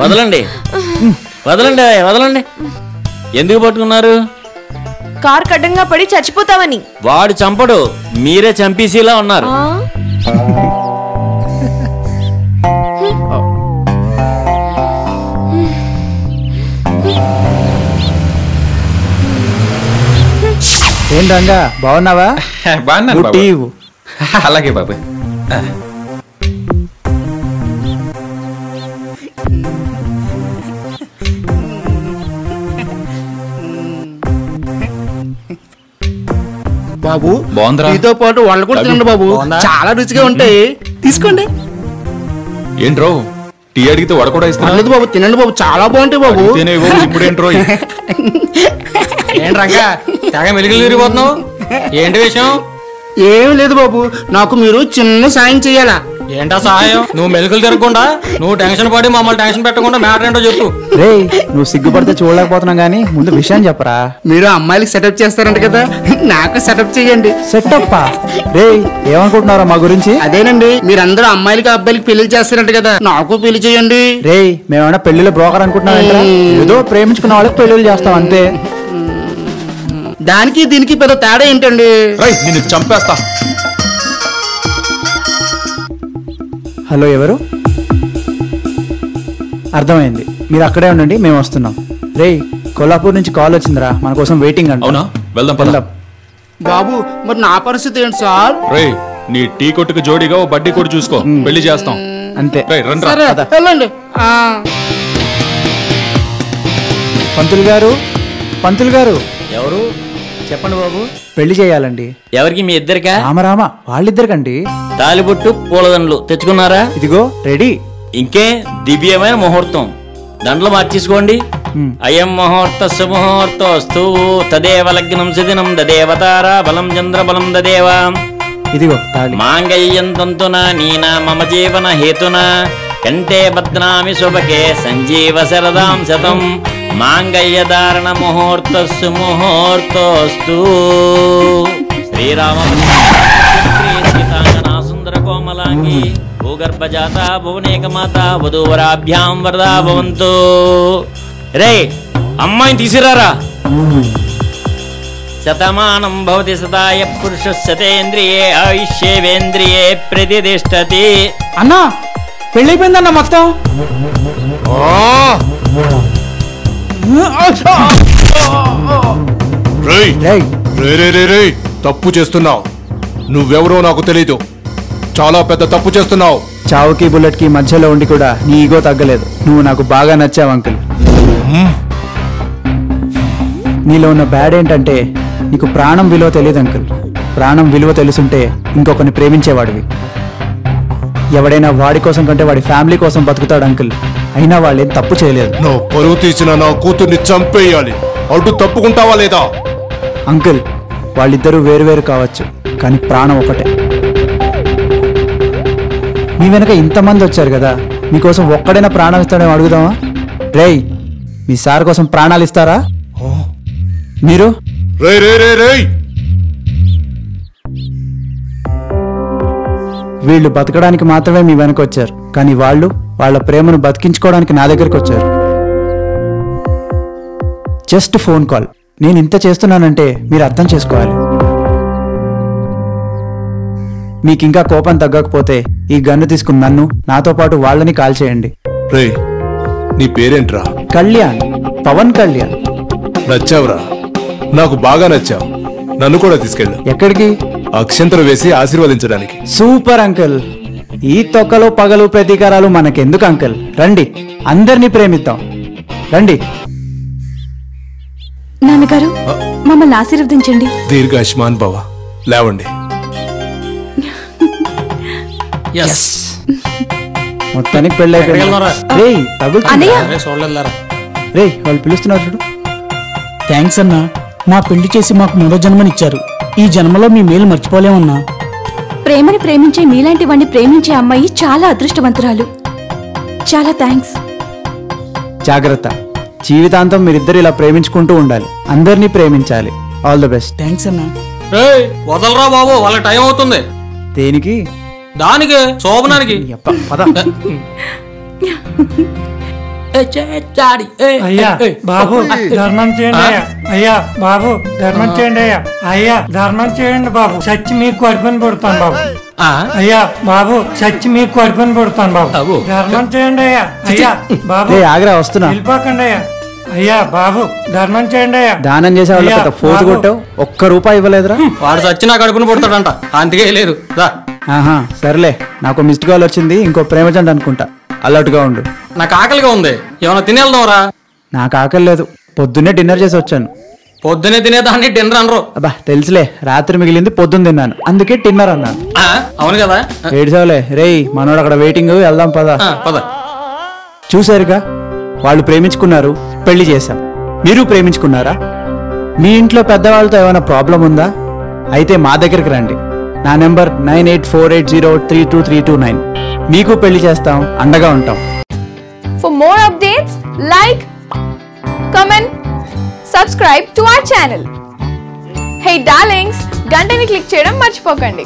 వదలండి వదలండి వదలండి. ఎందుకు పట్టుకున్నారు? కార్ కడ్డంగా పడి చచ్చిపోతావని. వాడు చంపడు, మీరే చంపేసేలా ఉన్నారు. ఏం రంగా బాగున్నావా? బాగున్నాను. అలాగే బాబు. బాబు బాగుందిరా. మీతో పాటు వాళ్ళు కూడా తినండి బాబు, చాలా రుచిగా ఉంటాయి. తీసుకోండి. ఏంట్రో టీ అడిగితే వడ కూడా ఇస్తాను బాబు, తినండి బాబు, చాలా బాగుంటాయి బాబు. ఇప్పుడేంట్రో ఏంటి రంగా తెగ మెలుగులు తిరిగిపోతున్నావు? ఏంటి విషయం? ఏం లేదు బాబు, నాకు మీరు చిన్న సాయం చెయ్యాలా? ఏంటా సహాయం? నువ్వు మెలుగులు తిరగకుండా, నువ్వు టెన్షన్ పడి మమ్మల్ని టెన్షన్ పెట్టకుండా మ్యాటర్ ఏంటో చెప్పు. రే నువ్వు సిగ్గుపడితే చూడలేకపోతున్నావు గానీ ముందు విషయం చెప్పరా. మీరు అమ్మాయిలకి సెటప్ చేస్తారంట కదా, నాకు సెటప్ చేయండి. సెటప్? రే ఏమనుకుంటున్నారా మా గురించి? అదేనండి, మీరందరూ అమ్మాయిలకి అబ్బాయిలకి పెళ్లి చేస్తారంట కదా, నాకు పెళ్లి చేయండి. రే మేమేమైనా పెళ్లిలో బ్రోకర్ అనుకుంటున్నాం? ఏదో ప్రేమించుకున్న వాళ్ళకి పెళ్లిళ్ళు చేస్తాం అంతే. దానికి దీనికి పెద్ద తేడా ఏంటండి? నిన్ను చంపేస్తా. హలో ఎవరు? అర్థమైంది, మీరు అక్కడే ఉండండి, మేము వస్తున్నాం. రే కొల్లాపూర్ నుంచి కాల్ వచ్చిందిరా, మన కోసం వెయిటింగ్ అంట. అవునా? వెళ్దాం. బాబు మరి నా పరిస్థితి ఏంటి సార్? రే నీ టీ కొట్టుకు జోడిగా ఓ బడ్డీ కొట్టు చూసుకో, పెళ్లి చేస్తాం అంతే. వెళ్ళండి. పంతులు గారు, పంతులు గారు. ఎవరు? చెప్పండి బాబు. పెళ్లి చేయాలండి. ఎవరికి? మీ ఇద్దరికా? రామరామ వాళ్ళిద్దరికండి. తాలిబొట్టు పూలదండలు తెచ్చుకున్నారా? ఇదిగో రెడీ. ఇంకే దివ్యమైన ముహూర్తం, దండలు మార్చేసుకోండి. అయం ముహూర్త సుముహూర్తోస్తు తదేవ లగ్నం సుదినం దదేవతార బలం చంద్ర బలం దదేవ. ఇదిగో తాళి. మాంగళ్యం తంతునా నీనా మమ జీవన హేతునా కంటే బద్నామి శుభకే సంజీవ శరదాం శతం. మాంగళ్యధారణ ముహూర్తస్సు ముహూర్తోస్తు. శ్రీరామ సీతాంగనా సుందర కోమలాంగి భూగర్భజాత భువనేకమాత వధూవరాభ్యాం వరదా భవంతు. రే అమ్మాయిని తీసిరారా. శతమానం భవతి సదాయ పురుష శతేంద్రియే ఆయుష్యేవేంద్రియే ప్రతిష్టతి. అన్నా పెళ్ళైపోయిందన్న మొత్తం. తప్పు చేస్తున్నావు. నువ్వెవరో నాకు తెలీదు, చాలా పెద్ద తప్పు చేస్తున్నావు. చావుకి బుల్లెట్ కి మధ్యలో ఉండి కూడా నీ ఈగో తగ్గలేదు. నువ్వు నాకు బాగా నచ్చావు అంకుల్. నీలో ఉన్న బ్యాడ్ ఏంటంటే నీకు ప్రాణం విలువ తెలియదు అంకుల్. ప్రాణం విలువ తెలుసుంటే ఇంకొకరిని ప్రేమించేవాడివి. ఎవడైనా వాడి కోసం కంటే వాడి ఫ్యామిలీ కోసం బతుకుతాడు అంకుల్. అయినా వాళ్ళేం తప్పు చేయలేదు. నా పరువు తీసిన నా కూతుర్ని చంపేయాలి. అడ్డు తప్పుకుంటావా లేదా? అంకుల్ వాళ్ళిద్దరూ వేరువేరు కావచ్చు, కానీ ప్రాణం ఒకటే. మీ వెనక ఇంతమంది వచ్చారు కదా, మీకోసం ఒక్కడైనా ప్రాణం ఇస్తాడేమో అడుగుదామా? రేయ్ మీ సార్ కోసం ప్రాణాలు ఇస్తారా మీరు? వీళ్ళు బతకడానికి మాత్రమే మీ వెనక వచ్చారు, కానీ వాళ్ళు వాళ్ళ ప్రేమను బతికించుకోవడానికి నా దగ్గరికి వచ్చారు. Just phone call. నేను ఇంత చేస్తున్నానంటే మీరు అర్థం చేసుకోవాలి. మీకు ఇంకా కోపం తగ్గకపోతే ఈ గన్ను తీసుకుని నన్ను, నాతో పాటు వాళ్ళని కాల్ చేయండి. రే నీ పేరేంట్రా? కళ్యాణ్, పవన్ కళ్యాణ్. నచ్చావురా, నాకు బాగా నచ్చావు. నన్ను కూడా తీసుకెళ్ళు. ఎక్కడికి? అక్షంతలు వేసి ఆశీర్వదించడానికి. Super uncle. ఈ తొక్కలో పగలు ప్రతీకారాలు మనకెందుకు అంకుల్? రండి అందరినీ ప్రేమిద్దాం, రండి. నాన్నగారు మమ్మల్ని ఆశీర్వదించండి. దీర్ఘాయుష్మాన్ భవ. లేవండి. మొత్తానికి పెళ్ళైపోయింది. వాళ్ళు పిలుస్తున్నారు చూడు. థ్యాంక్స్ అన్నా, మా పెళ్లి చేసి మాకు మరో జన్మనిచ్చారు. ఈ జన్మలో మీ మేలు మర్చిపోలేమన్నా. ప్రేమని ప్రేమించే మీలాంటి వాడిని ప్రేమించే అమ్మాయి చాలా అదృష్టవంతురాలు. చాలా థ్యాంక్స్. జాగ్రత్త, జీవితాంతం మీరిద్దరు ఇలా ప్రేమించుకుంటూ ఉండాలి. అందరినీ ప్రేమించాలి. All the best. థ్యాంక్స్ అన్నా. వదలరా బాబు, వాళ్ళ టైం అవుతుంది. దేనికి? దానికి శోభనానికి యప్ప, పద. అయ్యా బాబు ధర్మం చేయండి అయ్యా. అయ్యా బాబు ధర్మం చేయండి అయ్యా. అయ్యా ధర్మం చేయండి బాబు, చచ్చి మీకు కడుపుని పుడతాను బాబు. అయ్యా బాబు చచ్చి మీకు కడుపుని పుడతాను బాబు. ధర్మం చేయండి అయ్యా. అయ్యా బాబు ఆగ్రా వస్తున్నా. వెళ్ళిపోకండి అయ్యా. అయ్యా బాబు ధర్మం చేయండి అయ్యా. దానం చేసే వాళ్ళ పెద్ద ఫోజు కొట్టావు, ఒక్క రూపాయి ఇవ్వలేదురా. వాడు చచ్చి నా కడుపుని పుడతాడంట, అందుకే లేదు. ఆహా సర్లే, నాకు మిస్డ్ కాల్ వచ్చింది, ఇంకో ప్రేమజంట అనుకుంటా, అలర్ట్ గా ఉండు. నాకు ఆకలిగా ఉంది, ఏమైనా తినేళ్దాంరా? నాకు ఆకలి లేదు, పొద్దున్నే డిన్నర్ చేసి వచ్చాను. పొద్దునే తినేదాన్ని డిన్నర్ అనరు. అబ్బా తెలుసులే, రాత్రి మిగిలింది పొద్దున్న తిన్నాను, అందుకే డిన్నర్ అన్నాను. అవును కదా. ఏడ్చావులే రేయ్, మనోడు అక్కడ వెయిటింగ్, వెళ్దాం పద. పద. చూసారుగా, వాళ్ళు ప్రేమించుకున్నారు, పెళ్లి చేశాం. మీరు ప్రేమించుకున్నారా? మీ ఇంట్లో పెద్దవాళ్ళతో ఏమైనా ప్రాబ్లం ఉందా? అయితే మా దగ్గరికి రండి. నా నెంబర్ 9848032329. మీకు పెళ్లి చేస్తాం, అండగా ఉంటాం. For more updates, like, comment, subscribe to our channel. Hey darlings, గంటని click చేయడం మర్చిపోకండి.